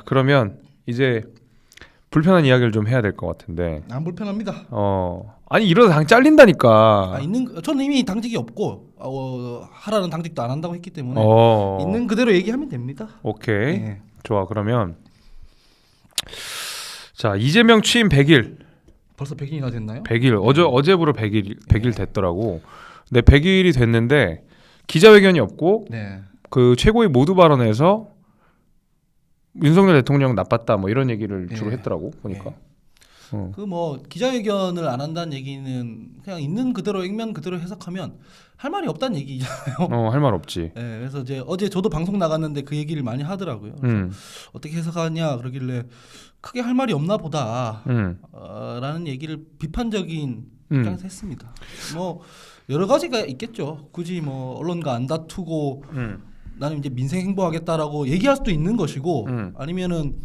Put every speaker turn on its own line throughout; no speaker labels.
그러면 이제 불편한 이야기를 좀 해야 될 것 같은데.
안 불편합니다.
아니 이러다 당 잘린다니까.
저는 이미 당직이 없고 하라는 당직도 안 한다고 했기 때문에 있는 그대로 얘기하면 됩니다.
오케이.
네.
좋아. 그러면 자, 이재명 취임 100일.
벌써 100일이나 됐나요?
100일. 어제부로 100일 됐더라고. 근데 100일이 됐는데 기자회견이 없고
네.
그 최고위 모두 발언에서 윤석열 대통령 나빴다 뭐 이런 얘기를 주로 했더라고 보니까.
그 뭐 기자회견을 안 한다는 얘기는 그냥 있는 그대로 액면 그대로 해석하면 할 말이 없다는 얘기잖아요.
할 말 없지.
네, 그래서 이제 어제 저도 방송 나갔는데 그 얘기를 많이 하더라고요. 그래서 어떻게 해석하냐 그러길래 크게 할 말이 없나 보다 라는 얘기를 비판적인 입장에서 했습니다. 뭐 여러 가지가 있겠죠. 굳이 뭐 언론과 안 다투고 나는 이제 민생 행보하겠다라고 얘기할 수도 있는 것이고 아니면은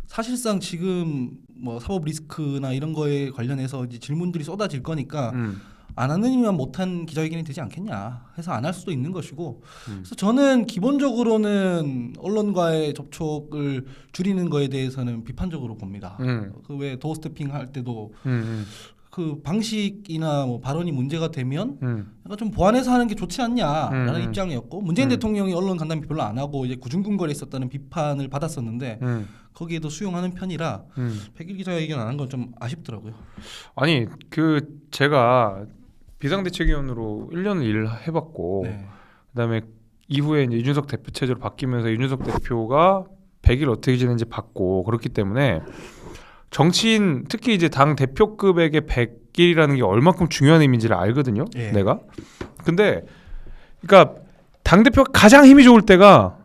사실상 지금 뭐 사법 리스크나 이런 거에 관련해서 이제 질문들이 쏟아질 거니까 안 하는 이면 못한 기자회견이 되지 않겠냐 해서 안 할 수도 있는 것이고 그래서 저는 기본적으로는 언론과의 접촉을 줄이는 거에 대해서는 비판적으로 봅니다. 그 왜 도어 스태핑 할 때도 그 방식이나 뭐 발언이 문제가 되면 약간 좀 보완해서 하는 게 좋지 않냐라는 입장이었고 문재인 대통령이 언론 간담회 별로 안 하고 이제 구중궁궐에 있었다는 비판을 받았었는데 거기에도 수용하는 편이라 100일 기자회견 안 한 건 좀 아쉽더라고요.
아니 그 제가 비상대책위원으로 1년을 일을 해봤고 그다음에 이후에 이제 이준석 대표 체제로 바뀌면서 이준석 대표가 100일 어떻게 지내는지 봤고 그렇기 때문에 정치인 특히 이제 당 대표급에게 100일이라는 게 얼마큼 중요한 의미인지를 알거든요. 내가. 근데 그러니까 당 대표가 가장 힘이 좋을 때가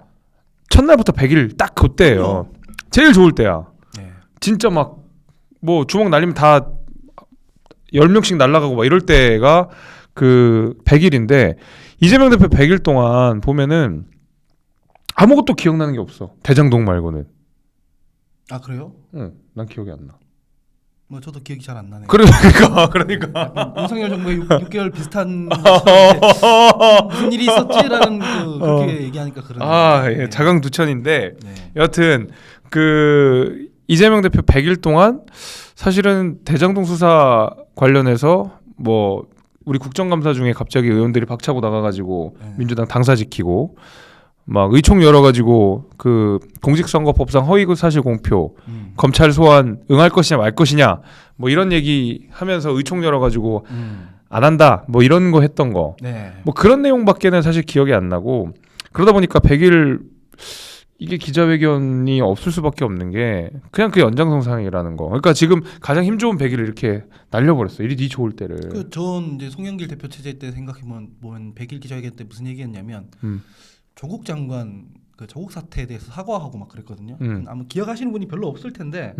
첫날부터 100일 딱 그때예요. 제일 좋을 때야. 진짜 막 뭐 주먹 날리면 다 10명씩 날아가고 막 이럴 때가 그 100일인데 이재명 대표 100일 동안 보면은 아무것도 기억나는 게 없어. 대장동 말고는.
아 그래요?
응, 난 기억이 안 나.
뭐 저도 기억이 잘 안 나네요.
그러니까.
윤석열 정부의 6개월 비슷한 무슨 일이 있었지라는 그렇게 얘기하니까 그러네요.
자강두천인데 여하튼 그 이재명 대표 100일 동안 사실은 대장동 수사 관련해서 뭐 우리 국정감사 중에 갑자기 의원들이 박차고 나가가지고 민주당 당사 지키고 막 의총 열어가지고 그 공직선거법상 허위사실 공표 검찰 소환 응할 것이냐 말 것이냐 뭐 이런 얘기 하면서 의총 열어가지고 안 한다 뭐 이런 거 했던 거 뭐 그런 내용밖에는 사실 기억이 안 나고 그러다 보니까 100일 이게 기자회견이 없을 수밖에 없는 게 그냥 그 연장선상이라는 거. 그러니까 지금 가장 힘 좋은 100일을 이렇게 날려버렸어. 이리 좋을 때를.
전 이제 송영길 대표 체제 때 생각해보면 100일 기자회견 때 무슨 얘기했냐면 조국 장관 그 조국 사태에 대해서 사과하고 막 그랬거든요. 아마 기억하시는 분이 별로 없을 텐데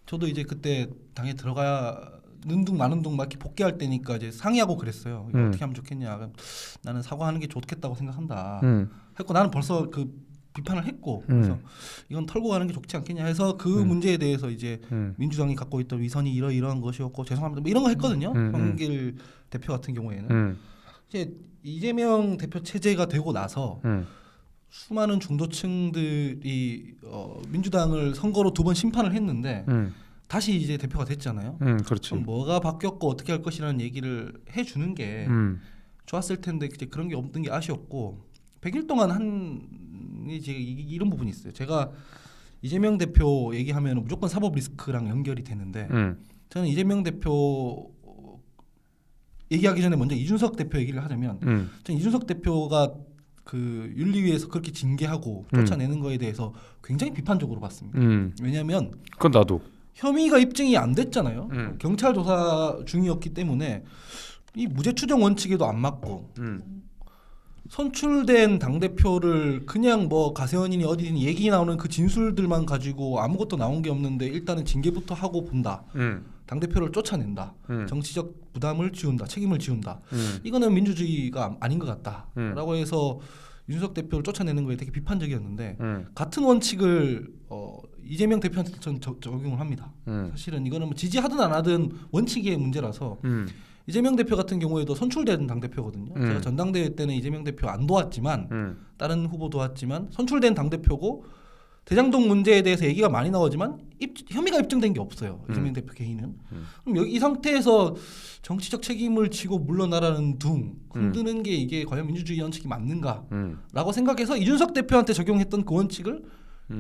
저도 이제 그때 당에 들어가는 둥 마는 둥 막 이렇게 복귀할 때니까 이제 상의하고 그랬어요. 이거 어떻게 하면 좋겠냐. 나는 사과하는 게 좋겠다고 생각한다. 했고 나는 벌써 그 비판을 했고 그래서 이건 털고 가는 게 좋지 않겠냐 해서 그 문제에 대해서 이제 민주당이 갖고 있던 위선이 이러이러한 것이었고 죄송합니다 뭐 이런 거 했거든요. 송영길 대표 같은 경우에는 이제 이재명 대표 체제가 되고 나서 수많은 중도층들이 민주당을 선거로 2번 심판을 했는데 다시 이제 대표가 됐잖아요.
그렇지.
그럼 뭐가 바뀌었고 어떻게 할 것이라는 얘기를 해주는 게 좋았을 텐데 이제 그런 게 없는 게 아쉬웠고 100일 동안 한 이제 이런 부분이 있어요. 제가 이재명 대표 얘기하면 무조건 사법 리스크랑 연결이 되는데 저는 이재명 대표 얘기하기 전에 먼저 이준석 대표 얘기를 하자면 저는 이준석 대표가 그 윤리위에서 그렇게 징계하고 쫓아내는 거에 대해서 굉장히 비판적으로 봤습니다. 왜냐하면
그건 나도
혐의가 입증이 안 됐잖아요. 경찰 조사 중이었기 때문에 이 무죄 추정 원칙에도 안 맞고 선출된 당대표를 그냥 뭐 가세현이니 어디니 얘기 나오는 그 진술들만 가지고 아무것도 나온 게 없는데 일단은 징계부터 하고 본다. 당대표를 쫓아낸다. 정치적 부담을 지운다. 책임을 지운다. 이거는 민주주의가 아닌 것 같다. 라고 해서 윤석 대표를 쫓아내는 거에 되게 비판적이었는데 같은 원칙을 이재명 대표한테 전 적용을 합니다. 사실은 이거는 뭐 지지하든 안 하든 원칙의 문제라서 이재명 대표 같은 경우에도 선출된 당대표거든요. 제가 전당대회 때는 이재명 대표 안 도왔지만 다른 후보 도왔지만 선출된 당대표고 대장동 문제에 대해서 얘기가 많이 나오지만 혐의가 입증된 게 없어요. 이재명 대표 개인은. 그럼 여기 이 상태에서 정치적 책임을 지고 물러나라는 둥 흔드는 게 이게 과연 민주주의 원칙이 맞는가라고 생각해서 이준석 대표한테 적용했던 그 원칙을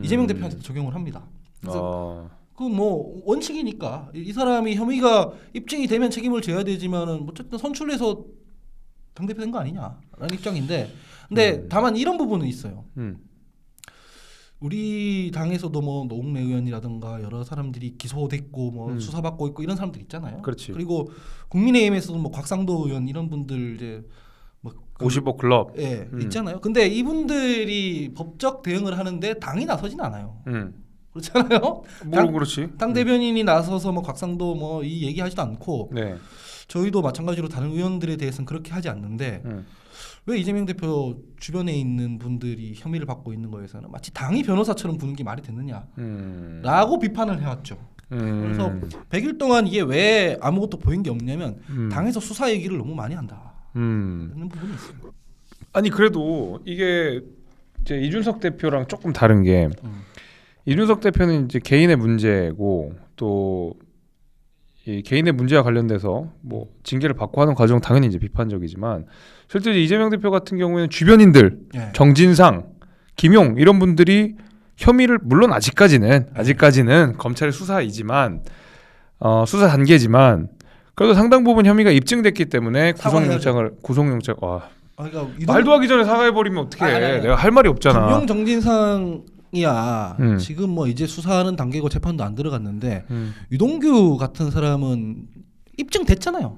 이재명 대표한테 적용을 합니다. 그래서 그 뭐 원칙이니까 이 사람이 혐의가 입증이 되면 책임을 져야 되지만은 어쨌든 선출해서 당대표 된 거 아니냐라는 입장인데, 근데 다만 이런 부분은 있어요. 우리 당에서도 뭐 노웅래 의원이라든가 여러 사람들이 기소됐고 뭐 수사받고 있고 이런 사람들 있잖아요.
그렇지.
그리고 국민의힘에서도 뭐 곽상도 의원 이런 분들 이제 뭐
55 클럽
예, 있잖아요. 근데 이분들이 법적 대응을 하는데 당이 나서진 않아요. 그렇잖아요.
그렇지.
당 대변인이 나서서 뭐 곽상도 뭐 이 얘기하지도 않고
네.
저희도 마찬가지로 다른 의원들에 대해서는 그렇게 하지 않는데 왜 이재명 대표 주변에 있는 분들이 혐의를 받고 있는 거에서는 마치 당이 변호사처럼 구는 게 말이 됐느냐라고 비판을 해왔죠. 그래서 100일 동안 이게 왜 아무것도 보인 게 없냐면 당에서 수사 얘기를 너무 많이 한다. 그런 부분이 있어요.
아니 그래도 이게 이제 이준석 대표랑 조금 다른 게 이준석 대표는 이제 개인의 문제고 또 이 개인의 문제와 관련돼서 뭐 징계를 받고 하는 과정 당연히 이제 비판적이지만 실제 이재명 대표 같은 경우에는 주변인들 정진상, 김용 이런 분들이 혐의를 물론 아직까지는 검찰의 수사이지만 수사 단계지만 그래도 상당 부분 혐의가 입증됐기 때문에 구속영장
그러니까
말도 하기 전에 사과해 버리면 어떡해. 내가 할 말이 없잖아.
김용 정진상이야 지금 뭐 이제 수사하는 단계고 재판도 안 들어갔는데 유동규 같은 사람은 입증됐잖아요.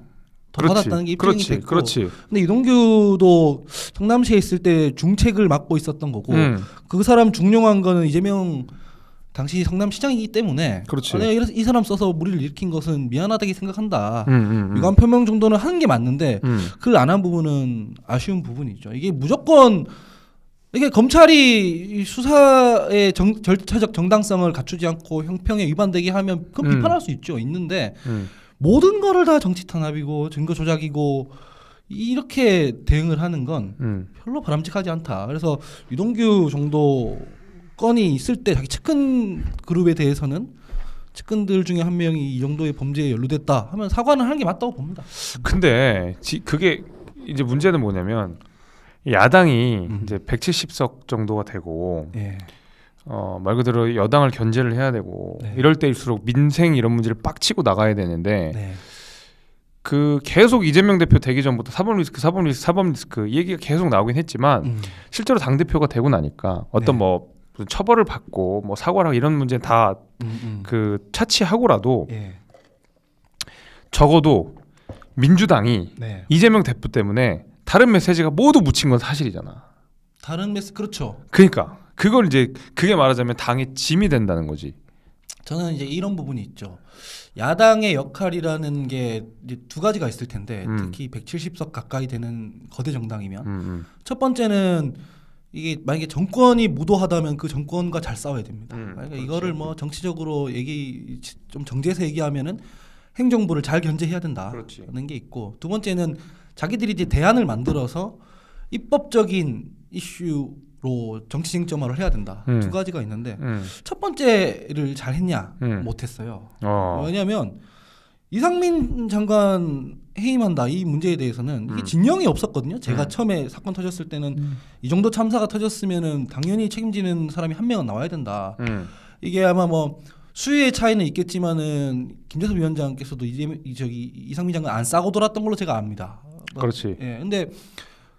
더 받았다는 게 입증이 됐고.
그렇지.
근데 유동규도 성남시에 있을 때 중책을 맡고 있었던 거고 그 사람 중용한 거는 이재명 당시 성남시장이기 때문에 내가 이 사람 써서 무리를 일으킨 것은 미안하다고 생각한다. 유감 표명 정도는 하는 게 맞는데 그걸 안 한 부분은 아쉬운 부분이죠. 이게 무조건 이게 검찰이 수사의 절차적 정당성을 갖추지 않고 형평에 위반되게 하면 그건 비판할 수 있는데 모든 거를 다 정치 탄압이고 증거 조작이고 이렇게 대응을 하는 건 별로 바람직하지 않다. 그래서 유동규 정도 건이 있을 때 자기 측근 그룹에 대해서는 측근들 중에 한 명이 이 정도의 범죄에 연루됐다 하면 사과는 하는 게 맞다고 봅니다.
근데 그게 이제 문제는 뭐냐면 야당이 이제 170석 정도가 되고 말 그대로 여당을 견제를 해야 되고 이럴 때일수록 민생 이런 문제를 빡치고 나가야 되는데 그 계속 이재명 대표 되기 전부터 사법 리스크 얘기가 계속 나오긴 했지만 실제로 당 대표가 되고 나니까 어떤 뭐 처벌을 받고 뭐 사과를 하고 이런 문제는 다 그 차치하고라도 적어도 민주당이 이재명 대표 때문에 다른 메시지가 모두 묻힌 건 사실이잖아.
다른 메시지 그렇죠.
그러니까 그걸 이제 그게 말하자면 당의 짐이 된다는 거지.
저는 이제 이런 부분이 있죠. 야당의 역할이라는 게 이제 두 가지가 있을 텐데 특히 170석 가까이 되는 거대 정당이면 첫 번째는 이게 만약에 정권이 무도하다면 그 정권과 잘 싸워야 됩니다. 그러니까 이거를 뭐 정치적으로 좀 정제해서 얘기하면은 행정부를 잘 견제해야 된다는 게 있고, 두 번째는 자기들이 이제 대안을 만들어서 입법적인 이슈로 정치 쟁점화를 해야 된다. 두 가지가 있는데 첫 번째를 잘 했냐? 못했어요. 왜냐하면 이상민 장관 해임한다 이 문제에 대해서는 이게 진영이 없었거든요. 제가 처음에 사건 터졌을 때는 이 정도 참사가 터졌으면은 당연히 책임지는 사람이 한 명은 나와야 된다. 이게 아마 뭐 수위의 차이는 있겠지만은 김재섭 위원장께서도 이상민 장관 안 싸고 돌았던 걸로 제가 압니다.
그렇지.
예, 근데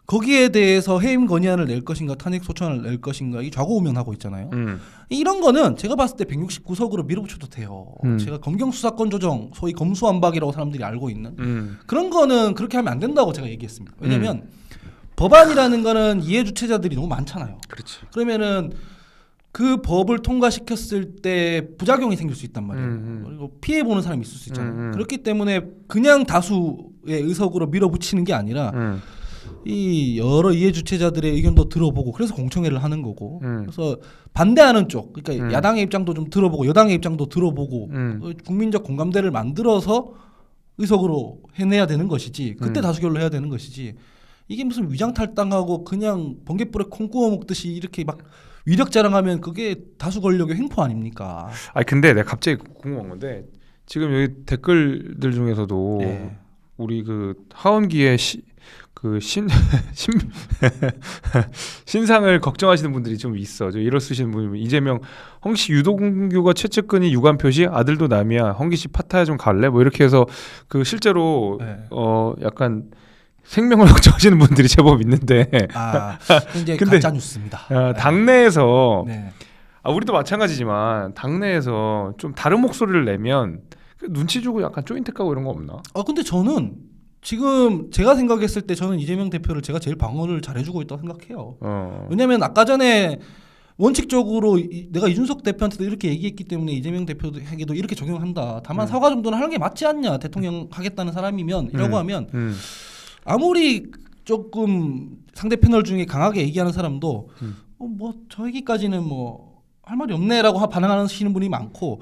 거기에 대해서 해임 건의안을 낼 것인가 탄핵 소추안을 낼 것인가 이 좌고우면하고 있잖아요. 이런 거는 제가 봤을 때 169석으로 밀어붙여도 돼요. 제가 검경 수사권 조정, 소위 검수완박이라고 사람들이 알고 있는 그런 거는 그렇게 하면 안 된다고 제가 얘기했습니다. 왜냐하면 법안이라는 거는 이해 주체자들이 너무 많잖아요.
그렇지.
그러면은 그 법을 통과시켰을 때 부작용이 생길 수 있단 말이에요. 그리고 피해 보는 사람이 있을 수 있잖아요. 그렇기 때문에 그냥 다수의 의석으로 밀어붙이는 게 아니라 이 여러 이해 주체자들의 의견도 들어보고 그래서 공청회를 하는 거고 그래서 반대하는 쪽 그러니까 야당의 입장도 좀 들어보고 여당의 입장도 들어보고 국민적 공감대를 만들어서 의석으로 해내야 되는 것이지 그때 다수결로 해야 되는 것이지 이게 무슨 위장 탈당하고 그냥 번갯불에 콩 구워 먹듯이 이렇게 막 위력 자랑하면 그게 다수 권력의 횡포 아닙니까?
아니 근데 내가 갑자기 궁금한 건데 지금 여기 댓글들 중에서도
네.
우리 그 하원기의 신상을 걱정하시는 분들이 좀 있어. 저 일어 쓰시는 분이 이재명, 헝씨 유동규가 최측근이 유감 표시, 아들도 남이야. 헝기 씨 파타야 좀 갈래? 뭐 이렇게 해서 그 실제로
네.
약간 생명을 걱정하시는 분들이 제법 있는데.
굉장히
근데
가짜 뉴스입니다.
당내에서
네.
우리도 마찬가지지만 당내에서 좀 다른 목소리를 내면 눈치 주고 약간 조인트 까고 이런 거 없나?
근데 저는 지금 제가 생각했을 때 저는 이재명 대표를 제가 제일 방어를 잘해주고 있다고 생각해요. 왜냐하면 아까 전에 원칙적으로 내가 이준석 대표한테도 이렇게 얘기했기 때문에 이재명 대표에게도 이렇게 적용한다. 다만 사과 정도는 하는 게 맞지 않냐. 대통령 하겠다는 사람이면 이라고 하면 아무리 조금 상대 패널 중에 강하게 얘기하는 사람도 뭐 저 얘기까지는 뭐 할 말이 없네라고 반응하시는 분이 많고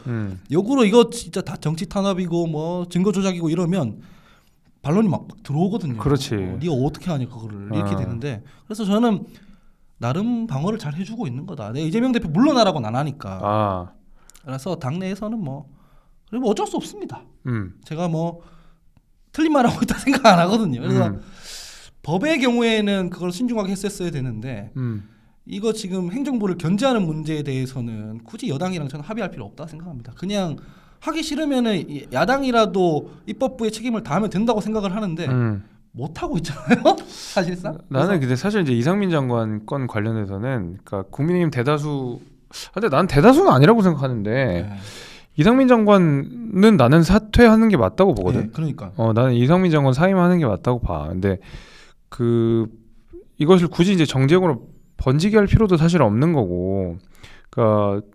역으로 이거 진짜 다 정치 탄압이고 뭐 증거 조작이고 이러면 반론이 막 들어오거든요.
그렇지.
네가 어떻게 하냐 그거를 이렇게 되는데 그래서 저는 나름 방어를 잘 해주고 있는 거다. 내가 이재명 대표 물러나라고는 안 하니까. 그래서 당내에서는 뭐 어쩔 수 없습니다. 제가 뭐 틀린 말 하고 있다 생각 안 하거든요. 그래서 법의 경우에는 그걸 신중하게 했었어야 되는데 이거 지금 행정부를 견제하는 문제에 대해서는 굳이 여당이랑 저는 합의할 필요 없다 생각합니다. 그냥 하기 싫으면은 야당이라도 입법부의 책임을 다하면 된다고 생각을 하는데 못 하고 있잖아요. 사실상.
나는 근데 사실 이제 이상민 장관 건 관련해서는 그러니까 국민의힘 대다수 근데 난 대다수는 아니라고 생각하는데
네.
이상민 장관은 나는 사퇴하는 게 맞다고 보거든.
네, 그러니까.
나는 이상민 장관 사임하는 게 맞다고 봐. 근데 이것을 굳이 이제 정쟁으로 번지게 할 필요도 사실 없는 거고. 그러니까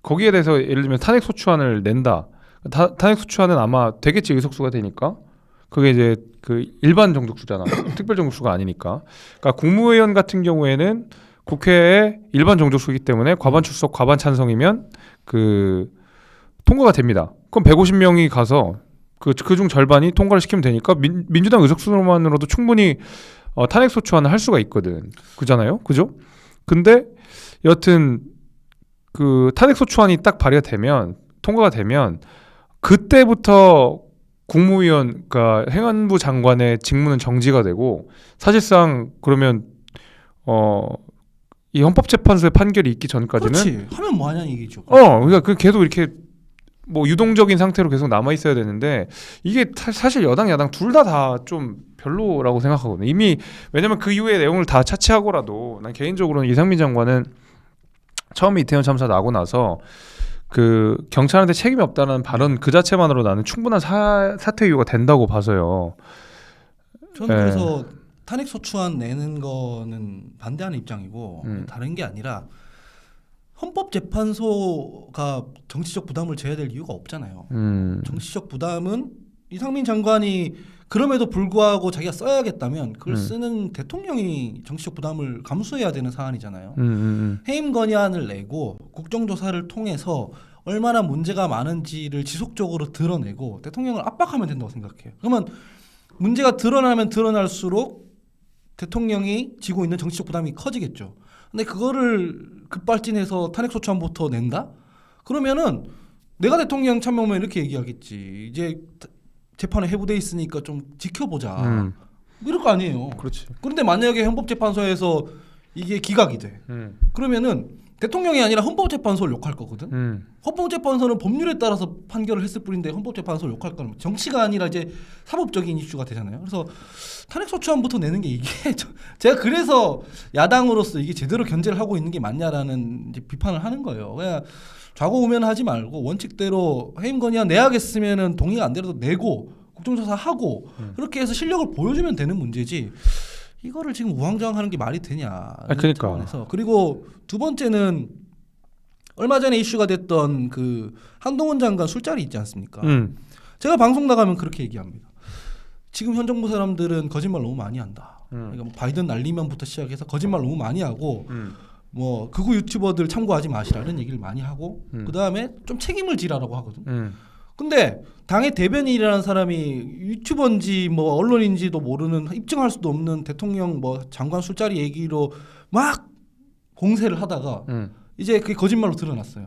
거기에 대해서 예를 들면 탄핵 소추안을 낸다. 탄핵 소추안은 아마 되겠지 의석수가 되니까. 그게 이제 그 일반 정족수잖아. 특별 정족수가 아니니까. 그러니까 국무위원 같은 경우에는 국회의 일반 정족수이기 때문에 과반 출석, 과반 찬성이면 통과가 됩니다. 그럼 150명이 가서 그중 절반이 통과를 시키면 되니까 민주당 의석수만으로도 충분히 탄핵 소추안을 할 수가 있거든. 그잖아요, 그죠? 근데 여튼 그 탄핵 소추안이 딱 발의가 되면 통과가 되면 그때부터 국무위원, 그러니까 행안부 장관의 직무는 정지가 되고 사실상 그러면 이 헌법재판소의 판결이 있기 전까지는
그렇지. 하면 뭐 하냐는 얘기죠.
그러니까 계속 이렇게 뭐 유동적인 상태로 계속 남아 있어야 되는데 이게 사실 여당 야당 둘 다 좀 별로라고 생각하거든요. 이미 왜냐면 그 이후의 내용을 다 차치하고라도 난 개인적으로는 이상민 장관은 처음에 이태원 참사 나고 나서 그 경찰한테 책임이 없다는 발언 그 자체만으로 나는 충분한 사퇴 이유가 된다고 봐서요.
저는 그래서 탄핵 소추안 내는 거는 반대하는 입장이고 다른 게 아니라 헌법재판소가 정치적 부담을 져야 될 이유가 없잖아요. 정치적 부담은 이상민 장관이 그럼에도 불구하고 자기가 써야겠다면 그걸 쓰는 대통령이 정치적 부담을 감수해야 되는 사안이잖아요. 해임 건의안을 내고 국정조사를 통해서 얼마나 문제가 많은지를 지속적으로 드러내고 대통령을 압박하면 된다고 생각해요. 그러면 문제가 드러나면 드러날수록 대통령이 지고 있는 정치적 부담이 커지겠죠. 근데 그거를 급발진해서 탄핵소추안부터 낸다? 그러면은 내가 대통령 참여하면 이렇게 얘기하겠지. 이제 재판에 회부돼 있으니까 좀 지켜보자. 이럴 거 아니에요.
그렇지.
그런데 만약에 헌법재판소에서 이게 기각이 돼. 그러면은 대통령이 아니라 헌법재판소를 욕할 거거든. 헌법재판소는 법률에 따라서 판결을 했을 뿐인데 헌법재판소를 욕할 거는 정치가 아니라 이제 사법적인 이슈가 되잖아요. 그래서 탄핵소추안부터 내는 게 이게 제가 그래서 야당으로서 이게 제대로 견제를 하고 있는 게 맞냐라는 이제 비판을 하는 거예요. 그냥 좌고우면하지 말고 원칙대로 해임 건의안 내야겠으면은 동의가 안 되더라도 내고 국정조사 하고 그렇게 해서 실력을 보여주면 되는 문제지. 이거를 지금 우왕좌왕하는 게 말이 되냐?
그러니까.
그리고 두 번째는 얼마 전에 이슈가 됐던 그 한동훈 장관 술자리 있지 않습니까? 제가 방송 나가면 그렇게 얘기합니다. 지금 현 정부 사람들은 거짓말 너무 많이 한다. 그러니까 뭐 바이든 날리면부터 시작해서 거짓말 너무 많이 하고 뭐 극우 유튜버들 참고하지 마시라는 얘기를 많이 하고 그 다음에 좀 책임을 지라라고 하거든. 근데 당의 대변인이라는 사람이 유튜버인지 뭐 언론인지도 모르는 입증할 수도 없는 대통령 뭐 장관 술자리 얘기로 막 공세를 하다가 이제 그게 거짓말로 드러났어요.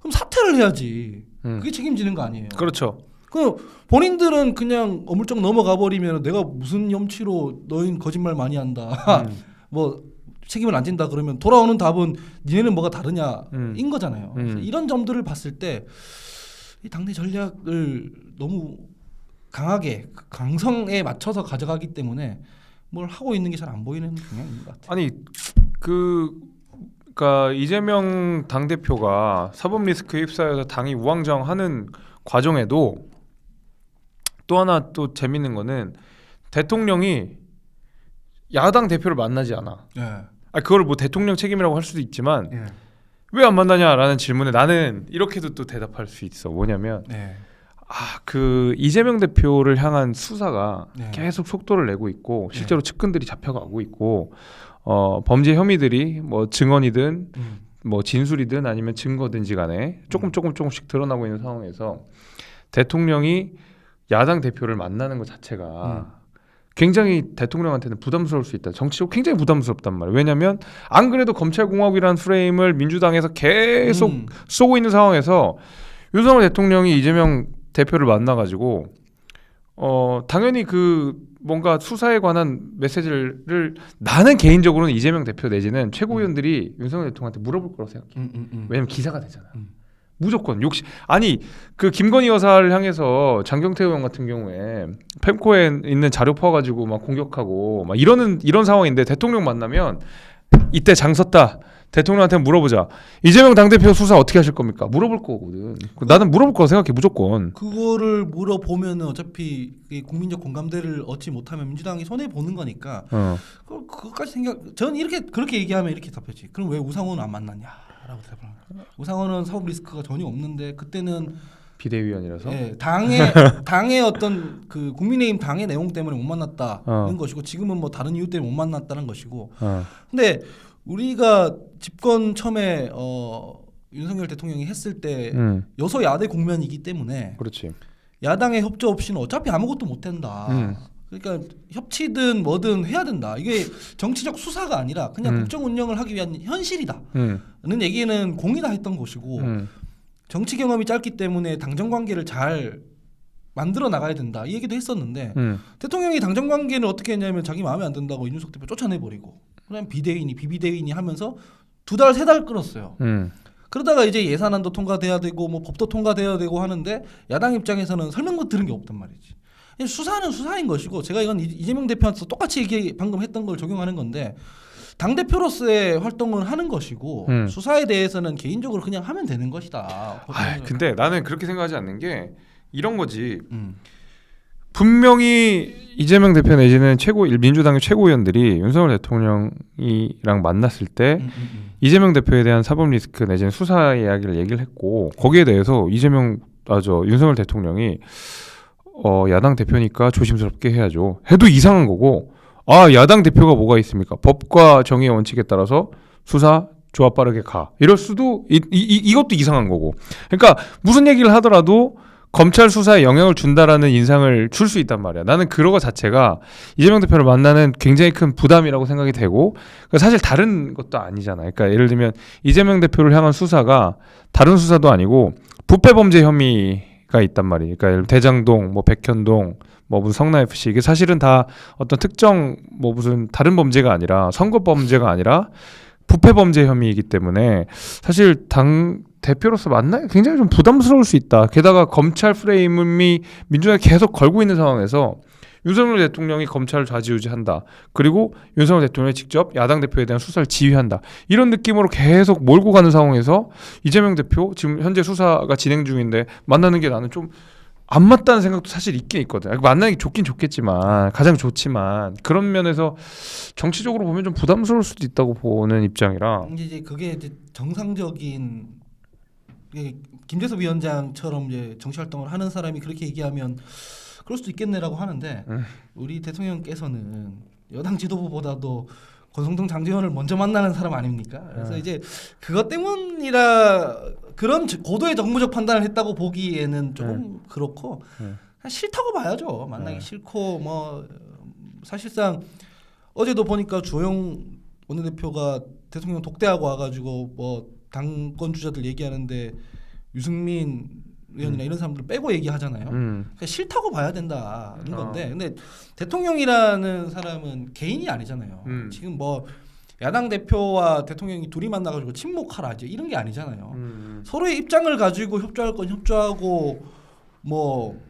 그럼 사퇴를 해야지. 그게 책임지는 거 아니에요.
그렇죠.
그 본인들은 그냥 어물쩍 넘어가 버리면 내가 무슨 염치로 너희는 거짓말 많이 한다. 뭐 책임을 안 진다 그러면 돌아오는 답은 니네는 뭐가 다르냐인 거잖아요. 그래서 이런 점들을 봤을 때 이 당내 전략을 너무 강하게 강성에 맞춰서 가져가기 때문에 뭘 하고 있는 게 잘 안 보이는 경향인 것 같아요.
아니 그러니까 이재명 당 대표가 사법 리스크에 휩싸여서 당이 우왕좌왕하는 과정에도 또 하나 또 재밌는 거는 대통령이 야당 대표를 만나지 않아. 아 그걸 뭐 대통령 책임이라고 할 수도 있지만 왜 안 만나냐라는 질문에 나는 이렇게도 또 대답할 수 있어. 뭐냐면 그 이재명 대표를 향한 수사가 계속 속도를 내고 있고 실제로 측근들이 잡혀가고 있고 범죄 혐의들이 뭐 증언이든 뭐 진술이든 아니면 증거든지 간에 조금씩 드러나고 있는 상황에서 대통령이 야당 대표를 만나는 것 자체가 굉장히 대통령한테는 부담스러울 수 있다. 정치적으로 굉장히 부담스럽단 말이에요. 왜냐하면 안 그래도 검찰공화국이라는 프레임을 민주당에서 계속 쏘고 있는 상황에서 윤석열 대통령이 이재명 대표를 만나가지고 당연히 그 뭔가 수사에 관한 메시지를 나는 개인적으로는 이재명 대표 내지는 최고위원들이 윤석열 대통령한테 물어볼 거라고 생각해. 왜냐면 기사가 되잖아. 무조건 아니 그 김건희 여사를 향해서 장경태 의원 같은 경우에 펜코에 있는 자료 퍼가지고 막 공격하고 막 이런 상황인데 대통령 만나면 이때 장 섰다. 대통령한테 물어보자. 이재명 당대표 수사 어떻게 하실 겁니까? 물어볼 거거든. 나는 물어볼 거라고 생각해 무조건.
그거를 물어보면은 어차피 국민적 공감대를 얻지 못하면 민주당이 손해 보는 거니까. 그것까지 저는 그렇게 얘기하면 이렇게 답했지. 그럼 왜 우상호는 안 만났냐라고 대답을. 우상호는 사법 리스크가 전혀 없는데 그때는
비대위원이라서.
당의 어떤 그 국민의힘 당의 내용 때문에 못 만났다는 것이고 지금은 뭐 다른 이유 때문에 못 만났다는 것이고. 근데 우리가 집권 처음에 윤석열 대통령이 했을 때 여소야대 국면이기 때문에
그렇지.
야당의 협조 없이는 어차피 아무것도 못 된다. 그러니까 협치든 뭐든 해야 된다. 이게 정치적 수사가 아니라 그냥 국정 운영을 하기 위한 현실이다는 얘기는 공이다 했던 것이고 정치 경험이 짧기 때문에 당정 관계를 잘 만들어 나가야 된다. 이 얘기도 했었는데 대통령이 당정 관계는 어떻게 했냐면 자기 마음에 안 든다고 이준석 대표 쫓아내버리고 그다음 비대위니 비비대위니 하면서 2달 3달 끌었어요. 그러다가 이제 예산안도 통과돼야 되고 뭐 법도 통과돼야 되고 하는데 야당 입장에서는 설명도 들은 게 없단 말이지. 수사는 수사인 것이고 제가 이건 이재명 대표한테 똑같이 방금 했던 걸 적용하는 건데 당 대표로서의 활동을 하는 것이고 수사에 대해서는 개인적으로 그냥 하면 되는 것이다.
근데 나는 그렇게 생각하지 않는 게 이런 거지. 분명히 이재명 대표 내지는 민주당의 최고위원들이 윤석열 대통령이랑 만났을 때 이재명 대표에 대한 사법 리스크 내지는 수사 얘기를 했고 거기에 대해서 윤석열 대통령이 야당 대표니까 조심스럽게 해야죠. 해도 이상한 거고 야당 대표가 뭐가 있습니까? 법과 정의의 원칙에 따라서 수사 조합 빠르게 가. 이럴 수도 이것도 이상한 거고. 그러니까 무슨 얘기를 하더라도 검찰 수사에 영향을 준다라는 인상을 줄 수 있단 말이야. 나는 그런 거 자체가 이재명 대표를 만나는 굉장히 큰 부담이라고 생각이 되고 사실 다른 것도 아니잖아. 그러니까 예를 들면 이재명 대표를 향한 수사가 다른 수사도 아니고 부패 범죄 혐의가 있단 말이에요. 그러니까 대장동, 뭐 백현동, 뭐 무슨 성남 FC 이게 사실은 다 어떤 특정 뭐 무슨 다른 범죄가 아니라 선거 범죄가 아니라 부패 범죄 혐의이기 때문에 사실 당 대표로서 만나기 굉장히 좀 부담스러울 수 있다. 게다가 검찰 프레임이 민주당이 계속 걸고 있는 상황에서 윤석열 대통령이 검찰을 좌지우지한다. 그리고 윤석열 대통령이 직접 야당 대표에 대한 수사를 지휘한다. 이런 느낌으로 계속 몰고 가는 상황에서 이재명 대표 지금 현재 수사가 진행 중인데 만나는 게 나는 좀 안 맞다는 생각도 사실 있긴 있거든. 만나는 게 좋긴 좋겠지만 가장 좋지만 그런 면에서 정치적으로 보면 좀 부담스러울 수도 있다고 보는 입장이라.
이제 그게 이제 정상적인 김재섭 위원장처럼 이제 정치 활동을 하는 사람이 그렇게 얘기하면 그럴 수도 있겠네라고 하는데 우리 대통령께서는 여당 지도부보다도 권성동 장제원을 먼저 만나는 사람 아닙니까? 그래서 이제 그것 때문이라 그런 고도의 정무적 판단을 했다고 보기에는 조금 그렇고 그냥 싫다고 봐야죠. 만나기 싫고 뭐 사실상 어제도 보니까 주호영 원내대표가 대통령 독대하고 와가지고 뭐 당권 주자들 얘기하는데 유승민 의원이나 이런 사람들 빼고 얘기하잖아요. 그러니까 싫다고 봐야 된다는 건데, 근데 대통령이라는 사람은 개인이 아니잖아요. 지금 뭐 야당 대표와 대통령이 둘이 만나가지고 친목하라 이제 이런 게 아니잖아요. 서로의 입장을 가지고 협조할 건 협조하고 뭐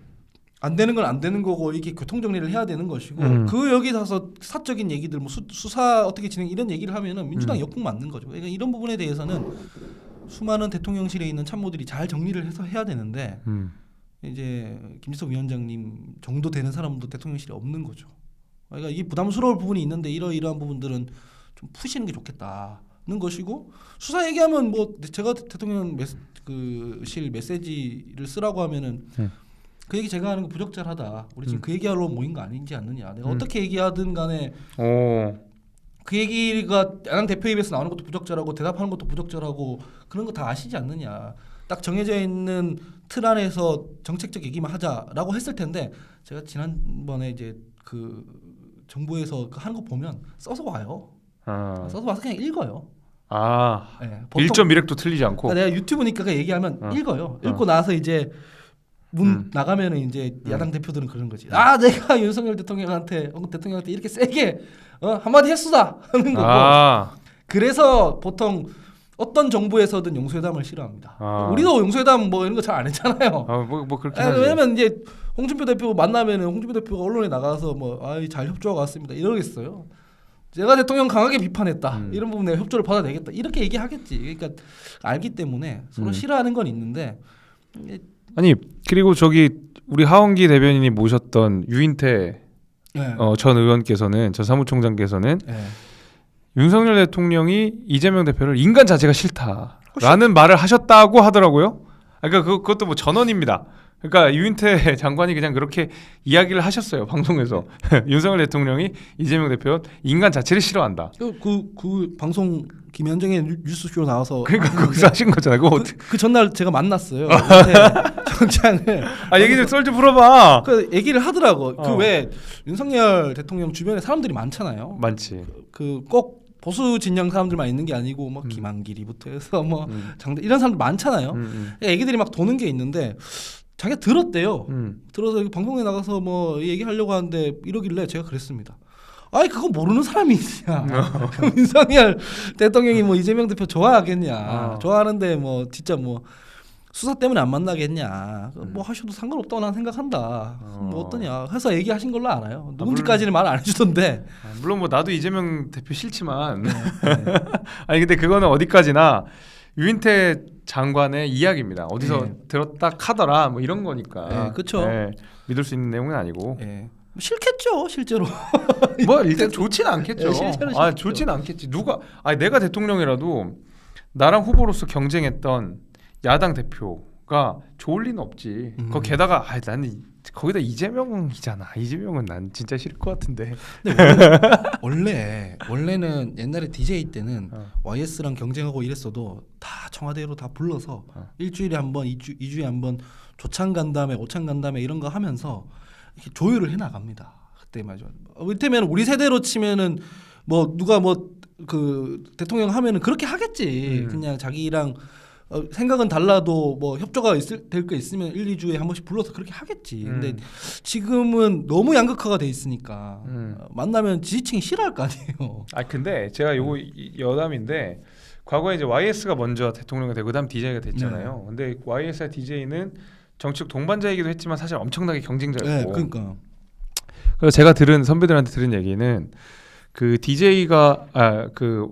안 되는 건 안 되는 거고 이렇게 교통 정리를 해야 되는 것이고 그 여기 가서 사적인 얘기들 뭐 수사 어떻게 진행 이런 얘기를 하면은 민주당 역풍 맞는 거죠. 그러니까 이런 부분에 대해서는 수많은 대통령실에 있는 참모들이 잘 정리를 해서 해야 되는데 이제 김지석 위원장님 정도 되는 사람도 대통령실에 없는 거죠. 그러니까 이게 부담스러울 부분이 있는데 이러한 부분들은 좀 푸시는 게 좋겠다는 것이고 수사 얘기하면 뭐 제가 대통령 실 메시지를 쓰라고 하면은 그 얘기 제가 하는 거 부적절하다. 우리 지금 그 얘기하러 모인 거 아닌지 않느냐. 내가 어떻게 얘기하든 간에 그 얘기가 야당 대표 입에서 나오는 것도 부적절하고 대답하는 것도 부적절하고 그런 거 다 아시지 않느냐. 딱 정해져 있는 틀 안에서 정책적 얘기만 하자라고 했을 텐데 제가 지난번에 이제 그 정부에서 하는 거 보면 써서 와요. 써서 와서 그냥 읽어요.
네, 1.1획도 틀리지 않고.
내가 유튜브니까 그 얘기하면 읽어요. 읽고 나서 이제 문 나가면은 이제 야당 대표들은 그런 거지. 내가 윤석열 대통령한테 이렇게 세게 한마디 했수다 하는 거고. 그래서 보통 어떤 정부에서든 용서회담을 싫어합니다. 우리도 용서회담 뭐 이런 거 잘 안 했잖아요.
뭐 그렇긴 하지.
왜냐면 이제 홍준표 대표 만나면은 홍준표 대표가 언론에 나가서 뭐 잘 협조하고 왔습니다 이러겠어요. 제가 대통령 강하게 비판했다. 이런 부분에 협조를 받아내겠다. 이렇게 얘기하겠지. 그러니까 알기 때문에 서로 싫어하는 건 있는데.
아니 그리고 저기 우리 하원기 대변인이 모셨던 유인태 전 의원께서는 전 사무총장께서는 윤석열 대통령이 이재명 대표를 인간 자체가 싫다라는 말을 하셨다고 하더라고요. 그러니까 그것도 뭐 전언입니다. 그러니까 유인태 장관이 그냥 그렇게 이야기를 하셨어요 방송에서. 윤석열 대통령이 이재명 대표 인간 자체를 싫어한다.
그 방송 김현정의 뉴스쇼 나와서
그러니까 거기서 하신 거잖아요.
그 전날 제가 만났어요. 정장을.
얘기 좀 썰 좀 풀어봐.
그 얘기를 하더라고. 그 왜 윤석열 대통령 주변에 사람들이 많잖아요.
많지.
그 꼭 보수 진영 사람들만 있는 게 아니고 뭐 김한길이부터 해서 뭐 장대 이런 사람들 많잖아요. 애기들이 막 도는 게 있는데. 자기가 들었대요. 들어서 방송에 나가서 뭐 얘기하려고 하는데 이러길래 제가 그랬습니다. 그거 모르는 사람이 있냐. 윤석열 대통령이 뭐 이재명 대표 좋아하겠냐. 좋아하는데 뭐 진짜 뭐 수사 때문에 안 만나겠냐. 뭐 하셔도 상관없다고 난 생각한다. 뭐 어떠냐. 해서 얘기하신 걸로 알아요. 누군지까지는 말 안 해주던데.
물론 뭐 나도 이재명 대표 싫지만. 아니 근데 그거는 어디까지나 유인태 장관의 이야기입니다. 어디서 들었다 카더라 뭐 이런 거니까.
그렇죠.
믿을 수 있는 내용은 아니고.
싫겠죠, 실제로.
뭐 일단 좋지는 않겠죠.
실제로
좋지는 않겠지. 내가 대통령이라도 나랑 후보로서 경쟁했던 야당 대표가 좋을 리는 없지. 게다가 나는 거기다 이재명이잖아. 이재명은 난 진짜 싫을 것 같은데.
근데 원래는 옛날에 DJ 때는 YS랑 경쟁하고 이랬어도 다 청와대로 다 불러서 일주일에 한 번, 2주에 한 번 조창 간담회, 오창 간담회 이런 거 하면서 이렇게 조율을 해 나갑니다. 그때 말이죠. 이때면 우리 세대로 치면은 뭐 누가 뭐 그 대통령 하면은 그렇게 하겠지. 그냥 자기랑 생각은 달라도 뭐 협조가 될 거 있으면 1, 2주에 한 번씩 불러서 그렇게 하겠지. 근데 지금은 너무 양극화가 돼 있으니까 만나면 지지층이 싫어할 거 아니에요.
근데 제가 요거 여담인데 과거에 이제 YS가 먼저 대통령이 되고 그다음 DJ가 됐잖아요. 근데 YS와 DJ는 정치적 동반자이기도 했지만 사실 엄청나게 경쟁자였고.
그러니까.
그래서 제가 선배들한테 들은 얘기는 그 DJ가 그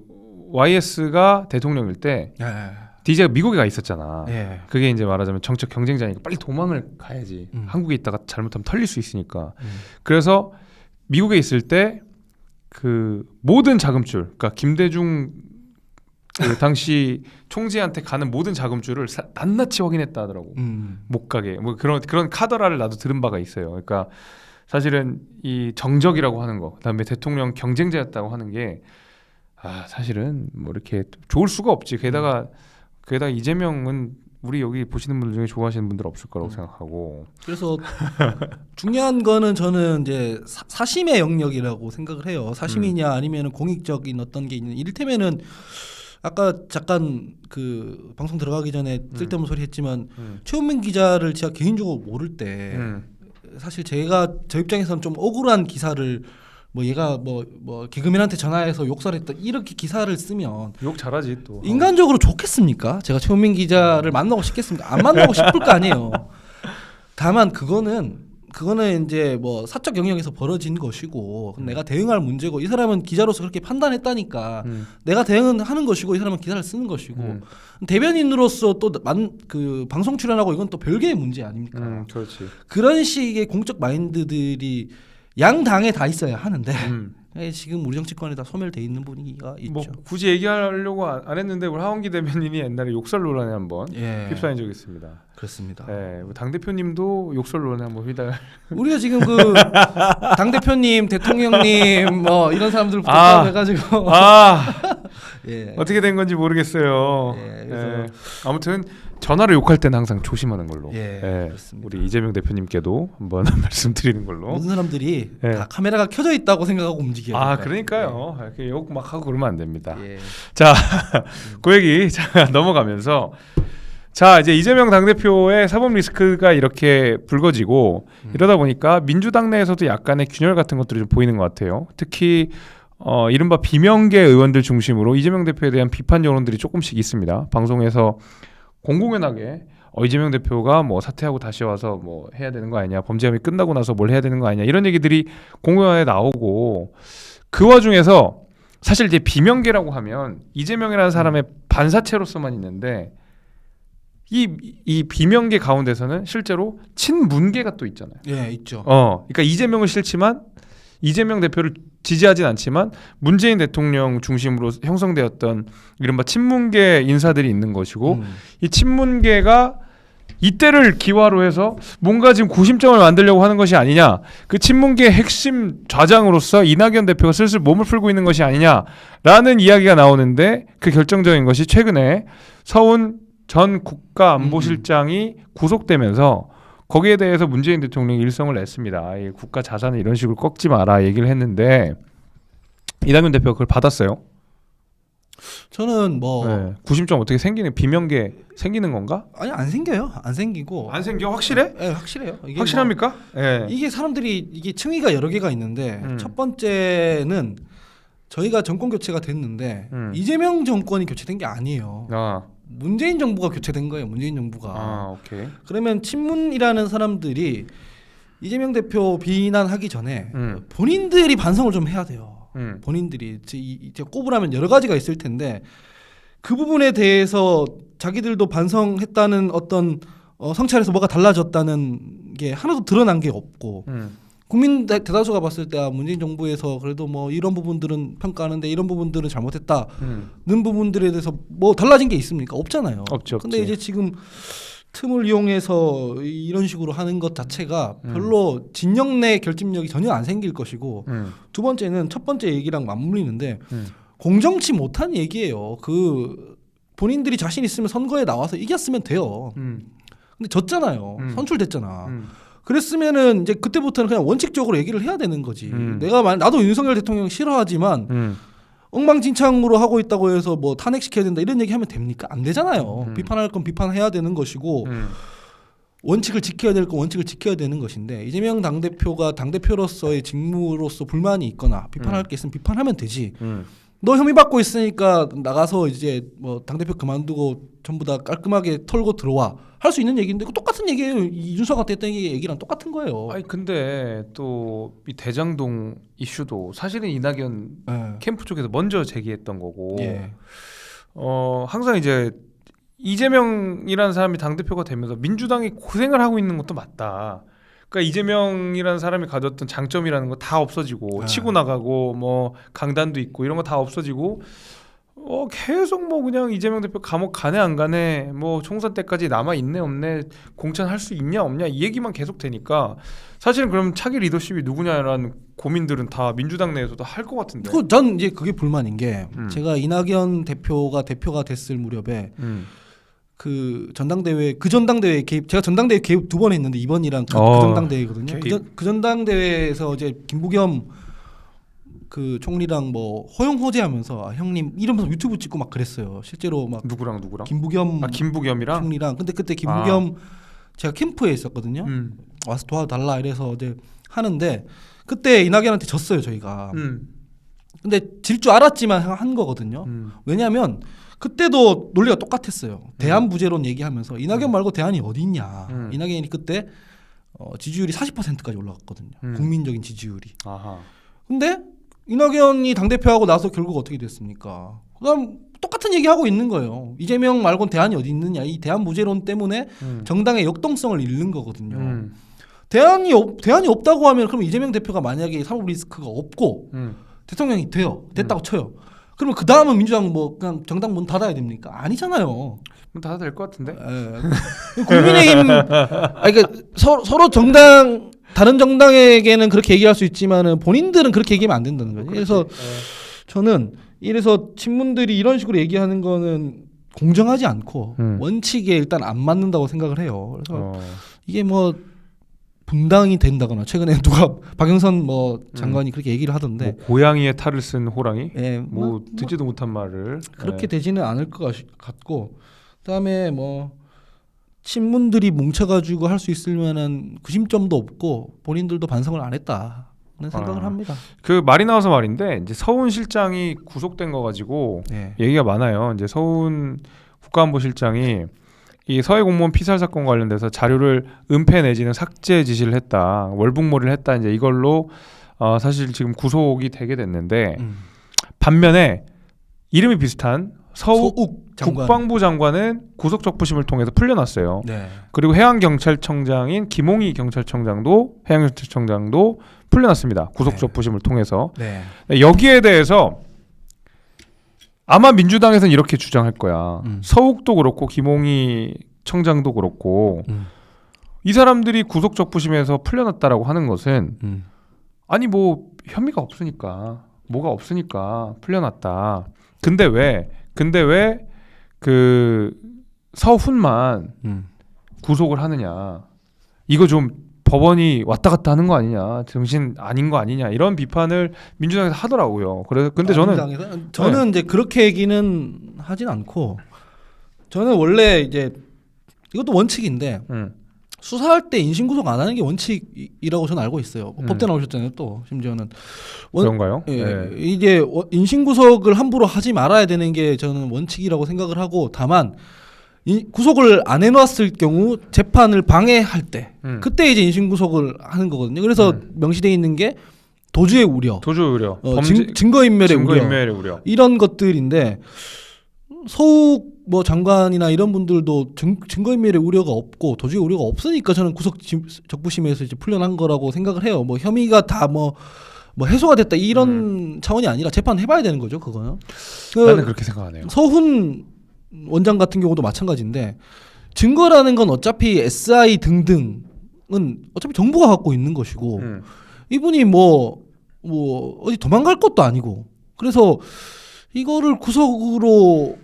YS가 대통령일 때 DJ가 미국에 가 있었잖아. 그게 이제 말하자면 정책 경쟁자니까 빨리 도망을 가야지. 한국에 있다가 잘못하면 털릴 수 있으니까. 그래서 미국에 있을 때 그 모든 자금줄, 그러니까 김대중 그 당시 총재한테 가는 모든 자금줄을 낱낱이 확인했다 하더라고. 못 가게. 뭐 그런 카더라를 나도 들은 바가 있어요. 그러니까 사실은 이 정적이라고 하는 거, 그다음에 대통령 경쟁자였다고 하는 게 사실은 뭐 이렇게 좋을 수가 없지. 게다가 게다가 이재명은 우리 여기 보시는 분들 중에 좋아하시는 분들 없을 거라고 생각하고.
그래서 중요한 거는 저는 이제 사심의 영역이라고 생각을 해요. 사심이냐 아니면 공익적인 어떤 게 있는. 이를테면은 아까 잠깐 그 방송 들어가기 전에 쓸데없는 소리 했지만 최훈민 기자를 제가 개인적으로 모를 때 사실 제가 저 입장에서는 좀 억울한 기사를 뭐 얘가 뭐 개그맨한테 전화해서 욕설했다 이렇게 기사를 쓰면
욕 잘하지 또.
인간적으로 좋겠습니까? 제가 최훈민 기자를 만나고 싶겠습니까? 안 만나고 싶을 거 아니에요. 다만 그거는 이제 뭐 사적 영역에서 벌어진 것이고 내가 대응할 문제고 이 사람은 기자로서 그렇게 판단했다니까 내가 대응은 하는 것이고 이 사람은 기사를 쓰는 것이고 대변인으로서 또 그 방송 출연하고 이건 또 별개의 문제 아닙니까?
그렇지.
그런 식의 공적 마인드들이 양 당에 다 있어야 하는데 지금 우리 정치권에 다 소멸돼 있는 분위기가 있죠.
뭐 굳이 얘기하려고 안 했는데 우리 하원기 대변인이 옛날에 욕설 논란에 한번 휩싸인 적이 있습니다.
그렇습니다.
당 대표님도 욕설 논란에 한번
우리가 지금 그 당 대표님, 대통령님 뭐 이런 사람들 해가지고
어떻게 된 건지 모르겠어요.
그래서
아무튼 전화로 욕할 때는 항상 조심하는 걸로.
그렇습니다.
우리 이재명 대표님께도 한번 말씀드리는 걸로.
모든 사람들이 다 카메라가 켜져 있다고 생각하고 움직여요.
그러니까요. 이렇게 욕 막 하고 그러면 안 됩니다. 자, 그 얘기 넘어가면서 자 이제 이재명 당대표의 사법 리스크가 이렇게 불거지고 이러다 보니까 민주당 내에서도 약간의 균열 같은 것들이 좀 보이는 것 같아요. 특히 이른바 비명계 의원들 중심으로 이재명 대표에 대한 비판 여론들이 조금씩 있습니다. 방송에서 공공연하게 이재명 대표가 뭐 사퇴하고 다시 와서 뭐 해야 되는 거 아니냐, 범죄함이 끝나고 나서 뭘 해야 되는 거 아니냐 이런 얘기들이 공공연하게 나오고 그 와중에서 사실 이제 비명계라고 하면 이재명이라는 사람의 반사체로서만 있는데 이 비명계 가운데서는 실제로 친문계가 또 있잖아요.
있죠.
그러니까 이재명은 싫지만 이재명 대표를 지지하진 않지만 문재인 대통령 중심으로 형성되었던 이른바 친문계 인사들이 있는 것이고 이 친문계가 이때를 기화로 해서 뭔가 지금 구심점을 만들려고 하는 것이 아니냐, 그 친문계의 핵심 좌장으로서 이낙연 대표가 슬슬 몸을 풀고 있는 것이 아니냐라는 이야기가 나오는데 그 결정적인 것이 최근에 서훈 전 국가안보실장이 구속되면서 거기에 대해서 문재인 대통령이 일성을 냈습니다. 국가 자산을 이런 식으로 꺾지 마라 얘기를 했는데 이낙연 대표가 그걸 받았어요.
저는
구심점 어떻게 생기는 비명계 생기는 건가?
아니 안 생겨요. 안 생기고.
안 생겨? 확실해?
네, 확실해요. 이게
확실합니까?
이게 사람들이 이게 층위가 여러 개가 있는데 첫 번째는 저희가 정권 교체가 됐는데 이재명 정권이 교체된 게 아니에요. 문재인 정부가 교체된 거예요. 문재인 정부가.
오케이.
그러면 친문이라는 사람들이 이재명 대표 비난하기 전에 본인들이 반성을 좀 해야 돼요. 본인들이 이제 꼽으라면 여러 가지가 있을 텐데 그 부분에 대해서 자기들도 반성했다는 어떤 성찰에서 뭐가 달라졌다는 게 하나도 드러난 게 없고 국민 대다수가 봤을 때 문재인 정부에서 그래도 뭐 이런 부분들은 평가하는데 이런 부분들은 잘못했다는 부분들에 대해서 뭐 달라진 게 있습니까? 없잖아요.
없죠.
근데 이제 지금 틈을 이용해서 이런 식으로 하는 것 자체가 별로 진영 내 결집력이 전혀 안 생길 것이고 두 번째는 첫 번째 얘기랑 맞물리는데 공정치 못한 얘기예요. 그 본인들이 자신 있으면 선거에 나와서 이겼으면 돼요. 근데 졌잖아요. 선출됐잖아. 그랬으면은 이제 그때부터는 그냥 원칙적으로 얘기를 해야 되는 거지. 나도 윤석열 대통령 싫어하지만 엉망진창으로 하고 있다고 해서 뭐 탄핵시켜야 된다 이런 얘기하면 됩니까? 안 되잖아요. 비판할 건 비판해야 되는 것이고 원칙을 지켜야 될 건 원칙을 지켜야 되는 것인데 이재명 당대표가 당대표로서의 직무로서 불만이 있거나 비판할 게 있으면 비판하면 되지. 너 혐의 받고 있으니까 나가서 이제 뭐 당대표 그만두고 전부 다 깔끔하게 털고 들어와 할 수 있는 얘기인데 똑같은 얘기예요. 이준석한테 했던 얘기랑 똑같은 거예요.
아니 근데 또 이 대장동 이슈도 사실은 이낙연 캠프 쪽에서 먼저 제기했던 거고 항상 이제 이재명이라는 사람이 당대표가 되면서 민주당이 고생을 하고 있는 것도 맞다. 그러니까 이재명이라는 사람이 가졌던 장점이라는 거 다 없어지고 치고 나가고 뭐 강단도 있고 이런 거 다 없어지고 계속 뭐 그냥 이재명 대표 감옥 가네 안 가네 뭐 총선 때까지 남아 있네 없네 공천할 수 있냐 없냐 이 얘기만 계속 되니까 사실은 그럼 차기 리더십이 누구냐라는 고민들은 다 민주당 내에서도 할 것 같은데.
전 이제 그게 불만인 게 제가 이낙연 대표가 됐을 무렵에 그 전당대회 개입 제가 전당대회 개입 2번 했는데 이번이랑 그 전당대회거든요. 그 전당대회에서 이제 김부겸 그 총리랑 뭐 호용호제하면서 형님 이러면서 유튜브 찍고 막 그랬어요. 실제로 막
누구랑
김부겸이랑 총리랑 근데 그때 김부겸 제가 캠프에 있었거든요. 와서 도와달라 이래서 이제 하는데 그때 이낙연한테 졌어요 저희가. 근데 질 줄 알았지만 한 거거든요. 왜냐하면 그때도 논리가 똑같았어요. 대안 부재론 얘기하면서 이낙연 말고 대안이 어디 있냐. 이낙연이 그때 지지율이 40%까지 올라갔거든요. 국민적인 지지율이. 근데 이낙연이 당대표하고 나서 결국 어떻게 됐습니까? 그다음 똑같은 얘기하고 있는 거예요. 이재명 말고는 대안이 어디 있느냐. 이 대안 부재론 때문에 정당의 역동성을 잃는 거거든요. 대안이 없다고 하면 그럼 이재명 대표가 만약에 사법 리스크가 없고 대통령이 됐다고 쳐요. 그러면 그 다음은 민주당 뭐 그냥 정당 문 닫아야 됩니까? 아니잖아요.
문 닫아도 될 것 같은데.
국민의힘 그러니까 서로 다른 정당에게는 그렇게 얘기할 수 있지만은 본인들은 그렇게 얘기하면 안 된다는 거예요. 그래서 저는 이래서 친문들이 이런 식으로 얘기하는 거는 공정하지 않고 원칙에 일단 안 맞는다고 생각을 해요. 그래서 이게 뭐 분당이 된다거나 최근에 누가 박영선 뭐 장관이 그렇게 얘기를 하던데
뭐 고양이의 탈을 쓴 호랑이
뭐
듣지도 못한 말을
그렇게 되지는 않을 것 같고 그다음에 뭐 친문들이 뭉쳐가지고 할 수 있을 만한 구심점도 없고 본인들도 반성을 안 했다는 생각을 합니다.
그 말이 나와서 말인데 이제 서훈 실장이 구속된 거 가지고 얘기가 많아요. 이제 서훈 국가안보실장이 이 서해 공무원 피살 사건 관련돼서 자료를 은폐 내지는 삭제 지시를 했다, 월북몰이를 했다. 이제 이걸로 사실 지금 구속이 되게 됐는데 반면에 이름이 비슷한 서욱 국방부 장관은 구속 적부심을 통해서 풀려났어요. 그리고 해양경찰청장인 김홍희 경찰청장도 풀려났습니다. 구속 적부심을 통해서. 여기에 대해서 아마 민주당에서는 이렇게 주장할 거야. 서욱도 그렇고 김홍희 청장도 그렇고 이 사람들이 구속 적부심에서 풀려났다라고 하는 것은 아니 뭐 혐의가 없으니까 뭐가 없으니까 풀려났다. 근데 왜 그 서훈만 구속을 하느냐? 이거 좀 법원이 왔다 갔다 하는 거 아니냐, 정신 아닌 거 아니냐 이런 비판을 민주당에서 하더라고요. 그래서 근데 저는
이제 그렇게 얘기는 하진 않고 저는 원래 이제 이것도 원칙인데 수사할 때 인신구속 안 하는 게 원칙이라고 저는 알고 있어요. 법대 나오셨잖아요. 또 심지어는
그런가요?
이게 인신구속을 함부로 하지 말아야 되는 게 저는 원칙이라고 생각을 하고 다만 구속을 안 해놨을 경우 재판을 방해할 때 그때 이제 인신구속을 하는 거거든요. 그래서 명시되어 있는 게 도주의 우려, 증거인멸의 우려 이런 것들인데 서욱 뭐 장관이나 이런 분들도 증거인멸의 우려가 없고 도주의 우려가 없으니까 저는 구속 적부심에서 이제 풀려난 거라고 생각을 해요. 뭐 혐의가 다 뭐 해소가 됐다 이런 차원이 아니라 재판 해봐야 되는 거죠. 그거는.
나는 그렇게 생각하네요.
서훈 원장 같은 경우도 마찬가지인데 증거라는 건 어차피 SI 등등은 어차피 정부가 갖고 있는 것이고 이분이 뭐 어디 도망갈 것도 아니고 그래서 이거를 구속으로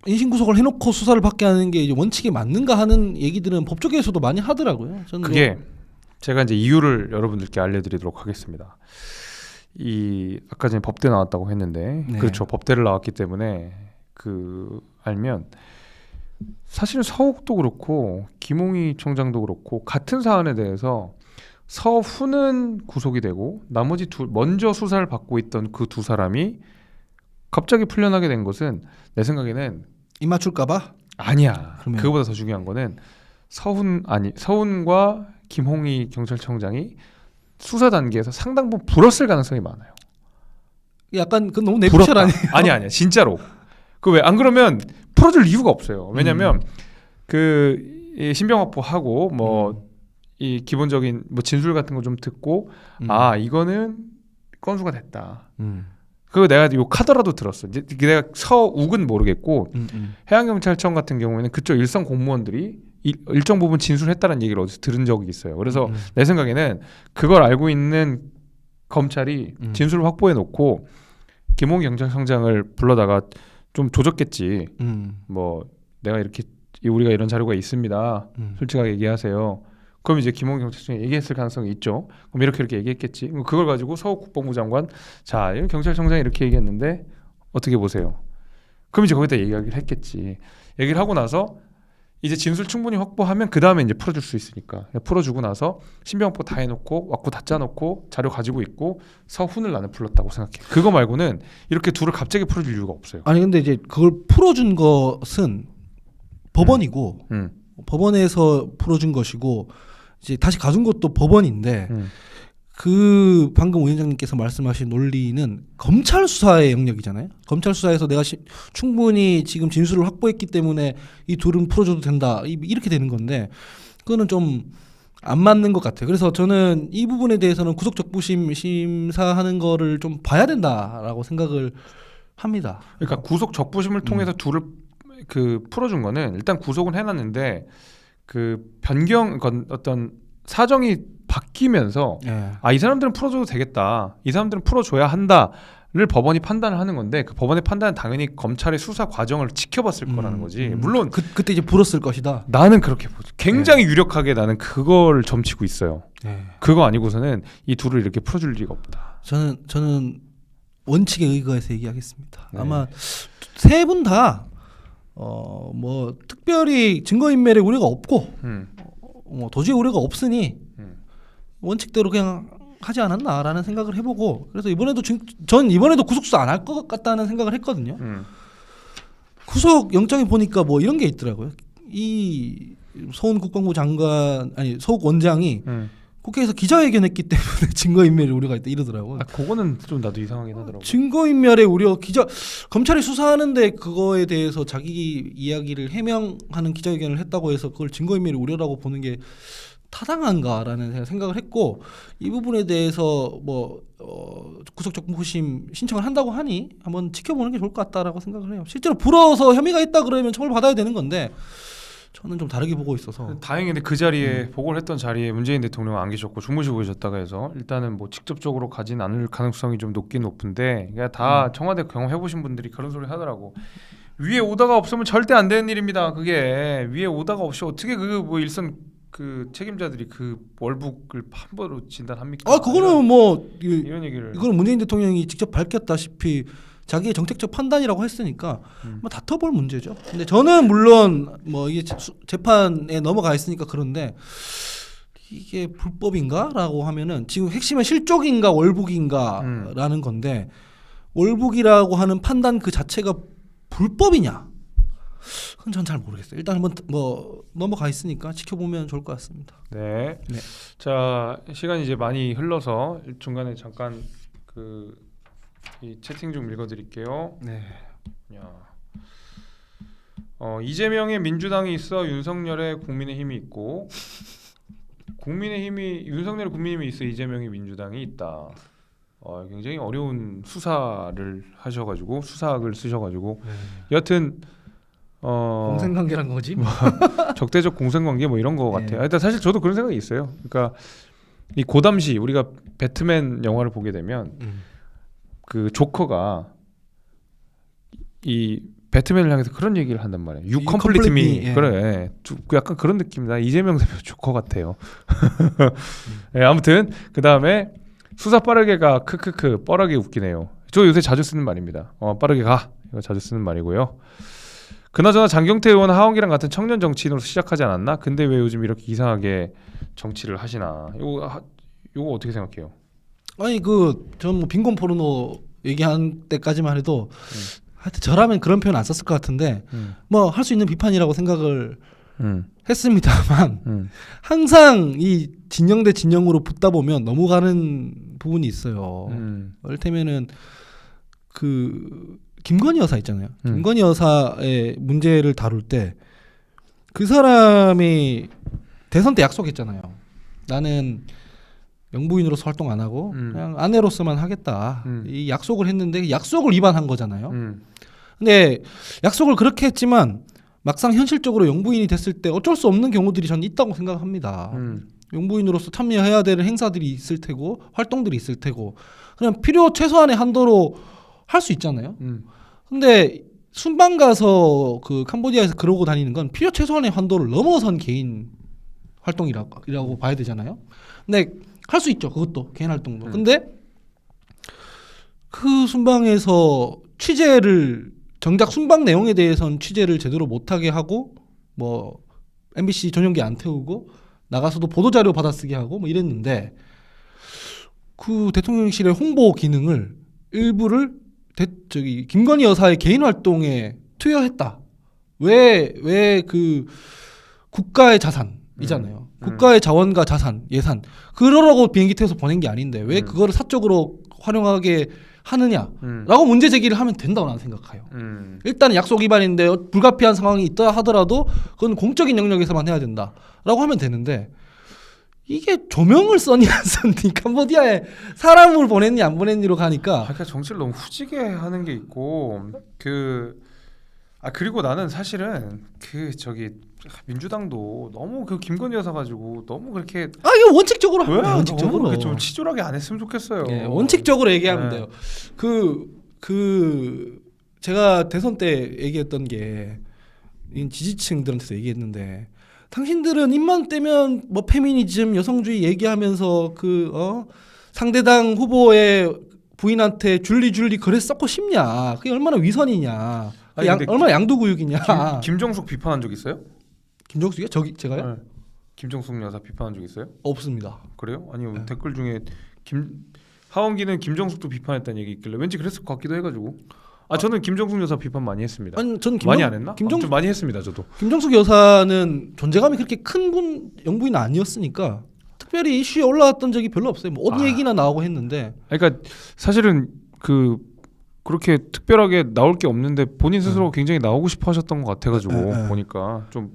인신구속을 해놓고 수사를 받게 하는 게 이제 원칙에 맞는가 하는 얘기들은 법조계에서도 많이 하더라고요. 저는
그게 제가 이제 이유를 여러분들께 알려드리도록 하겠습니다. 이 아까 전에 법대 나왔다고 했는데 그렇죠. 법대를 나왔기 때문에 알면 사실은 서욱도 그렇고 김홍희 청장도 그렇고 같은 사안에 대해서 서훈은 구속이 되고 나머지 먼저 수사를 받고 있던 그 두 사람이 갑자기 풀려나게 된 것은 내 생각에는
입 맞출까봐?
아니야. 그러면. 그거보다 더 중요한 거는 서훈과 김홍희 경찰청장이 수사 단계에서 상당 부분 불었을 가능성이 많아요.
약간 그 너무 내피셜 아니에요?
아니야 진짜로. 그 왜 안 그러면 풀어줄 이유가 없어요. 왜냐면 이 신병 확보하고 이 기본적인 뭐 진술 같은 거 좀 듣고 이거는 건수가 됐다. 그거 내가 욕하더라도 들었어. 이제 내가 서욱은 모르겠고 해양경찰청 같은 경우에는 그쪽 일선 공무원들이 일정 부분 진술했다는 얘기를 어디서 들은 적이 있어요. 그래서 내 생각에는 그걸 알고 있는 검찰이 진술을 확보해 놓고 김홍희 경찰청장을 불러다가 좀 조졌겠지. 뭐 내가 이렇게 우리가 이런 자료가 있습니다. 솔직하게 얘기하세요. 그럼 이제 김홍 경찰청이 얘기했을 가능성이 있죠. 그럼 이렇게 얘기했겠지. 그걸 가지고 서욱 국방부 장관, 자, 경찰청장이 이렇게 얘기했는데 어떻게 보세요? 그럼 이제 거기다 얘기를 했겠지. 얘기를 하고 나서 이제 진술 충분히 확보하면 그 다음에 이제 풀어줄 수 있으니까 풀어주고 나서 신병 확보 다 해놓고 왁구 다 짜놓고 자료 가지고 있고 서훈을 나는 불렀다고 생각해. 그거 말고는 이렇게 둘을 갑자기 풀어줄 이유가 없어요.
아니 근데 이제 그걸 풀어준 것은 법원이고 법원에서 풀어준 것이고 이제 다시 가준 것도 법원인데 그 방금 위원장님께서 말씀하신 논리는 검찰 수사의 영역이잖아요. 검찰 수사에서 내가 충분히 지금 진술을 확보했기 때문에 이 둘은 풀어줘도 된다 이렇게 되는 건데 그거는 좀 안 맞는 것 같아요. 그래서 저는 이 부분에 대해서는 구속적부심 심사하는 거를 좀 봐야 된다라고 생각을 합니다.
그러니까 구속적부심을 통해서 둘을 그 풀어준 거는 일단 구속은 해놨는데 그 변경 어떤 사정이 바뀌면서 이 사람들은 풀어줘도 되겠다, 이 사람들은 풀어줘야 한다를 법원이 판단을 하는 건데 그 법원의 판단은 당연히 검찰의 수사 과정을 지켜봤을 거라는 거지. 물론
그때 이제 불었을 것이다.
나는 그렇게 보죠. 굉장히 유력하게 나는 그걸 점치고 있어요. 그거 아니고서는 이 둘을 이렇게 풀어줄 리가 없다.
저는 원칙에 의거해서 얘기하겠습니다. 아마 세 분 다 뭐 특별히 증거인멸의 우려가 없고 도저히 우려가 없으니 원칙대로 그냥 하지 않았나라는 생각을 해보고 그래서 이번에도 전 이번에도 구속수사 안 할 것 같다는 생각을 했거든요. 구속 영장에 보니까 뭐 이런 게 있더라고요. 이 서훈 국방부 장관 서욱 원장이 국회에서 기자회견했기 때문에 증거인멸의 우려가 있다 이러더라고요.
그거는 좀 나도 이상하긴 하더라고요.
증거인멸의 우려 검찰이 수사하는데 그거에 대해서 자기 이야기를 해명하는 기자회견을 했다고 해서 그걸 증거인멸의 우려라고 보는 게 타당한가라는 생각을 했고 이 부분에 대해서 뭐 구속적부심 신청을 한다고 하니 한번 지켜보는 게 좋을 것 같다라고 생각을 해요. 실제로 불어서 혐의가 있다 그러면 처벌받아야 되는 건데 저는 좀 다르게 보고 있어서
다행인데 그 자리에 보고를 했던 자리에 문재인 대통령은 안 계셨고 주무시고 계셨다가 해서 일단은 뭐 직접적으로 가진 않을 가능성이 좀 높긴 높은데 그러니까 다 청와대 경험해보신 분들이 그런 소리 하더라고. 위에 오다가 없으면 절대 안 되는 일입니다. 그게 위에 오다가 없이 어떻게 그 뭐 일선 그 책임자들이 그 월북을 함부로 진단합니까?
그거는 뭐
이런 얘기를
이거는 문재인 대통령이 직접 밝혔다시피 자기의 정책적 판단이라고 했으니까 뭐 다퉈볼 문제죠. 근데 저는 물론 뭐 이게 재판에 넘어가 있으니까 그런데 이게 불법인가라고 하면은 지금 핵심은 실족인가 월북인가라는 건데 월북이라고 하는 판단 그 자체가 불법이냐? 그건 전 잘 모르겠어요. 일단 한번 뭐 넘어가 있으니까 지켜보면 좋을 것 같습니다.
네. 자, 시간이 이제 많이 흘러서 중간에 잠깐 이 채팅 좀 읽어드릴게요. 이재명의 민주당이 있어 윤석열의 국민의힘이 있고 윤석열의 국민의힘이 있어 이재명의 민주당이 있다. 굉장히 어려운 수사를 하셔가지고 수사학을 쓰셔가지고 여하튼
공생관계란 거지.
뭐 적대적 공생관계 뭐 이런 거 같아요. 일단 사실 저도 그런 생각이 있어요. 그러니까 이 고담시 우리가 배트맨 영화를 보게 되면 그 조커가 이 배트맨을 향해서 그런 얘기를 한단 말이에요. You complete me. 그래. 약간 그런 느낌이다. 이재명 대표 조커 같아요. 아무튼 그 다음에 수사 빠르게 가 크크크 뻘하게 웃기네요. 저 요새 자주 쓰는 말입니다. 빠르게 가 이거 자주 쓰는 말이고요. 그나저나 장경태 의원 하원기랑 같은 청년 정치인으로 시작하지 않았나? 근데 왜 요즘 이렇게 이상하게 정치를 하시나? 요거 어떻게 생각해요?
아니 전 뭐 빈곤 포르노 얘기한 때까지만 해도 하여튼 저라면 그런 표현 안 썼을 것 같은데 뭐 할 수 있는 비판이라고 생각을 했습니다만 항상 이 진영 대 진영으로 붙다 보면 넘어가는 부분이 있어요. 이를테면은 김건희 여사 있잖아요. 김건희 여사의 문제를 다룰 때 그 사람이 대선 때 약속했잖아요. 나는 영부인으로서 활동 안 하고 그냥 아내로서만 하겠다. 이 약속을 했는데 약속을 위반한 거잖아요. 근데 약속을 그렇게 했지만 막상 현실적으로 영부인이 됐을 때 어쩔 수 없는 경우들이 저는 있다고 생각합니다. 영부인으로서 참여해야 되는 행사들이 있을 테고 활동들이 있을 테고 그냥 필요 최소한의 한도로 할 수 있잖아요. 근데 순방 가서 그 캄보디아에서 그러고 다니는 건 필요 최소한의 한도를 넘어선 개인 활동이라고 봐야 되잖아요. 근데 할 수 있죠. 그것도 개인 활동도. 근데 그 순방에서 취재를 정작 순방 내용에 대해서는 취재를 제대로 못하게 하고 뭐 MBC 전용기 안 태우고 나가서도 보도자료 받아쓰게 하고 뭐 이랬는데 그 대통령실의 홍보 기능을 일부를 김건희 여사의 개인 활동에 투여했다. 왜 그 국가의 자산이잖아요. 국가의 자원과 자산, 예산 그러라고 비행기 태워서 보낸 게 아닌데 왜 그거를 사적으로 활용하게 하느냐라고 문제 제기를 하면 된다고 나는 생각해요. 일단은 약속 위반인데 불가피한 상황이 있다 하더라도 그건 공적인 영역에서만 해야 된다라고 하면 되는데 이게 조명을 썼니 안 썼니 캄보디아에 사람을 보냈니 안 보냈니로 가니까
그러니까 정치를 너무 후지게 하는 게 있고 그리고 나는 사실은 민주당도 너무 그 김건희 여사 가지고 너무 그렇게
이거 원칙적으로
왜
원칙적으로
너무 그렇게 좀 치졸하게 안 했으면 좋겠어요.
예, 원칙적으로 얘기하면 돼요. 제가 대선 때 얘기했던 게 지지층들한테서 얘기했는데 당신들은 입만 떼면 뭐 페미니즘, 여성주의 얘기하면서 상대당 후보의 부인한테 줄리 그래 썩고 싶냐? 그게 얼마나 위선이냐? 얼마나 양도구육이냐?
김정숙 비판한 적 있어요?
김정숙이요? 제가요?
네. 김정숙 여사 비판한 적 있어요?
없습니다.
그래요? 아니 댓글 중에 하원기는 김정숙도 비판했다는 얘기 있길래 왠지 그랬을 것 같기도 해가지고. 저는 김정숙 여사 비판 많이 했습니다.
아니 저는
많이 안 했나? 좀 많이 했습니다. 저도.
김정숙 여사는 존재감이 그렇게 큰 영부인은 아니었으니까 특별히 이슈에 올라왔던 적이 별로 없어요. 뭐 옷 얘기나 나오고 했는데.
그러니까 사실은 그렇게 특별하게 나올 게 없는데 본인 스스로 굉장히 나오고 싶어 하셨던 것 같아가지고 보니까 좀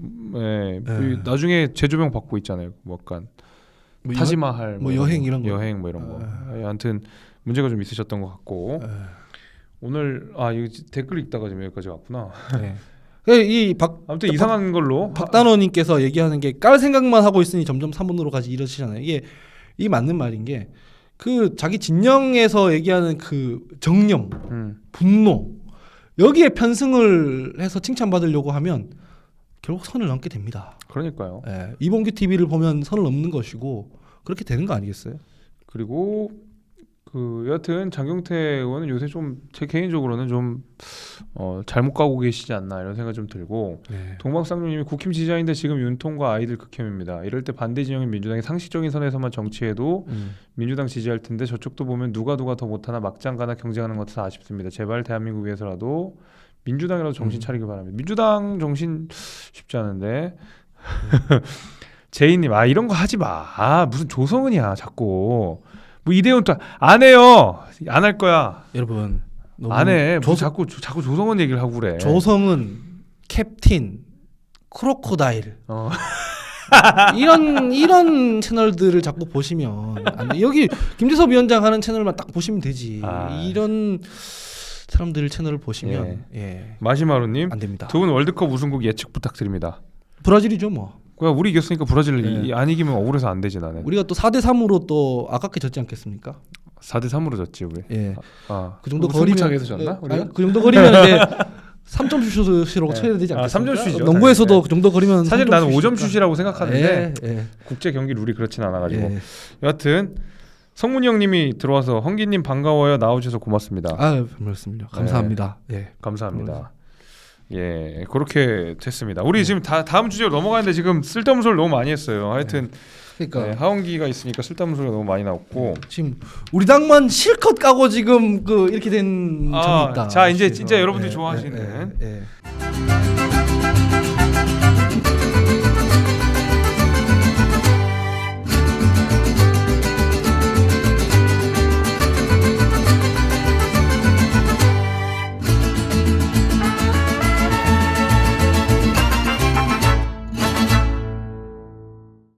나중에 재조명 받고 있잖아요. 뭐 약간 타지마할
여행 이런 거.
여행 뭐 이런 거. 아무튼 문제가 좀 있으셨던 것 같고. 오늘 이거 댓글 읽다가 지금 여기까지 왔구나.
네.
아무튼 이상한 걸로
박단호님께서 얘기하는 게 깔 생각만 하고 있으니 점점 3분으로 가지 이러시잖아요. 이게 맞는 말인 게 그 자기 진영에서 얘기하는 그 정념, 분노 여기에 편승을 해서 칭찬받으려고 하면 결국 선을 넘게 됩니다.
그러니까요.
예, 이봉규 TV를 보면 선을 넘는 것이고 그렇게 되는 거 아니겠어요?
그리고 여하튼 장경태 의원은 요새 좀 제 개인적으로는 좀 잘못 가고 계시지 않나 이런 생각이 좀 들고 동방쌍님이 국힘 지지자인데 지금 윤통과 아이들 극혐입니다. 이럴 때 반대 진영인 민주당이 상식적인 선에서만 정치해도 민주당 지지할 텐데 저쪽도 보면 누가 더 못하나 막장 가나 경쟁하는 것 같아서 아쉽습니다. 제발 대한민국 위해서라도 민주당이라도 정신 차리기 바랍니다. 민주당 정신 쉽지 않은데 제이님 이런 거 하지 마. 무슨 조성은이야 자꾸. 뭐 이대훈 또 안 해요. 안 할 거야.
여러분
안 해. 자꾸 조성은 얘기를 하고 그래.
조성은 캡틴 크로코다일 이런 채널들을 자꾸 보시면 안 돼. 여기 김재섭 위원장 하는 채널만 딱 보시면 되지. 이런 사람들 채널을 보시면
마시마루님
안 됩니다.
두 분 월드컵 우승국 예측 부탁드립니다.
브라질이죠 뭐.
우리 이겼으니까 브라질 안 이기면 억울해서 안 되지 나는.
우리가 또 4대3으로 또 아깝게 졌지 않겠습니까?
4대3으로 졌지 우리.
그 정도 거리면
차게서 졌나?
그 정도 거리면 이제 3점 슛으로 쳐야 되지 않겠습니까?
3점 슛이죠.
농구에서도 그 정도 거리면
사실 나는 5점 슛이라고 생각하는데 국제 경기 룰이 그렇진 않아가지고. 여하튼 성문이 형님이 들어와서 헌기님 반가워요 나오셔서 고맙습니다.
반갑습니다. 감사합니다.
감사합니다. 그렇게 됐습니다. 우리 지금 다음 주제로 넘어가는데 지금 쓸데없는 소리 너무 많이 했어요. 하여튼 그러니까 하원기가 있으니까 쓸데없는 소리가 너무 많이 나왔고
지금 우리 당만 실컷 까고 지금 이렇게 된 점이 있다.
자 이제 진짜 여러분들이 좋아하시는